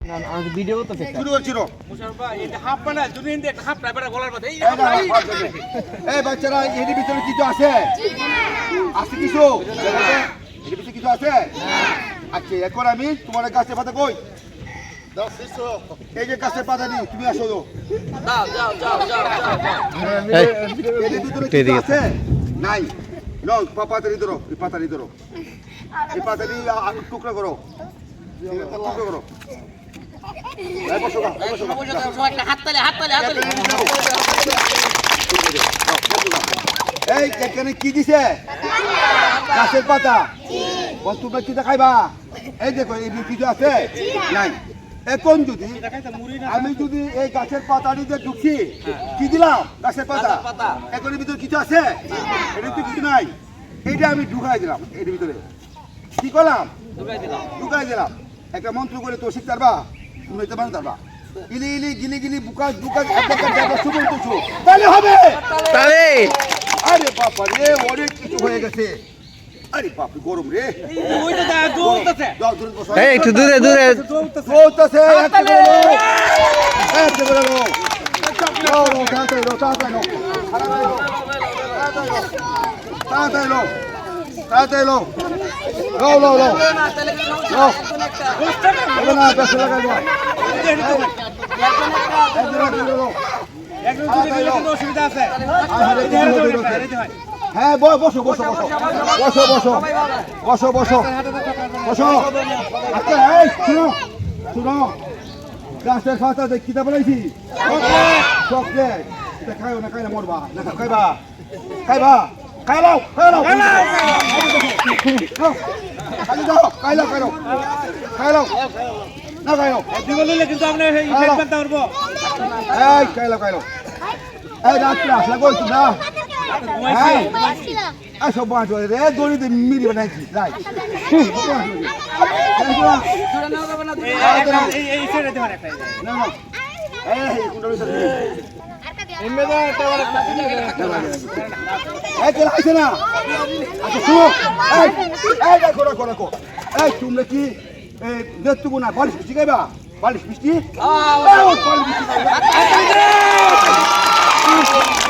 video তো শুরু করছিল মুশারফা এটা হাফ বানা যদি ইন্দে একটা হাফ ড্রাইভার গলার মধ্যে এই বাচ্চারা এর ভিতরে কিছু আছে আছে কিছু এর ভিতরে কিছু আছে আচ্ছা এখন আমি তোমার গাছের পাতা কই এই যে গাছের পাতা নি তুমি আসো এর ভিতরে কিছু আছে নাই লও পাতারি ধরো এই পাতারি ধরো এই পাতারি টুকরা করো টুকরা করো এই এখানে কি দিছে গাছের পাতা তোমরা কি খাইবা এই দেখো এই কিছু আছে নাই এখন যদি আমি যদি এই গাছের পাতা দিয়ে ঢুকছি কি দিলাম গাছের পাতা এখন এর ভিতরে কিছু আছে এর ভিতরে কিছু নাই এইটা আমি ঢুকাই দিলাম এর ভিতরে কি করলাম ঢুকাই দিলাম একটা মন্ত্র করে তো শিখতে পারবা তুমি এটা বানাতে পারবা ইলি ইলি গিলি গিলি বুকা বুকা শুভন তো তাহলে হবে তাহলে আরে বাবা রে অনেক কিছু হয়ে গেছে আরে বাপ গরম রে ওইটা দা জোরতেছে যাও দূরে বসো এই একটু দূরে দূরে জোরতেছে একটা করে লো তাড়াতাড়ি লো না বেশ লাগাই দাও অসুবিধা আছে হ্যাঁ বসো বসো বসো বসো বসো বসো বসো বসো আচ্ছা এই শুনো শুনো গাছের পাতা কিতা বলাইছি চকলেট এটা খাইও না খাইলে মরবা না খাইবা খাইবা খাইলাও খাইলাও খাইলাও খাইলাও খাইলাও না খাইলাও দিগলে কিন্তু আপনি এই হেড বানতে পারবো এই খাইলাও খাইলাও এই রাত্রে আসলা কই তোমরা এই সব বাঁচো রে দড়িতে মিরি বানাইছি রাই এই ছেড়ে দেবেন একটা না না এই কুন্ডলি সব এই কে আইছে না আচ্ছা শুনো এই দেখো রাখো রাখো এই তোমরা কি দেখতো না বালিশ মিষ্টি খাইবা বালিশ মিষ্টি বালিশ মিষ্টি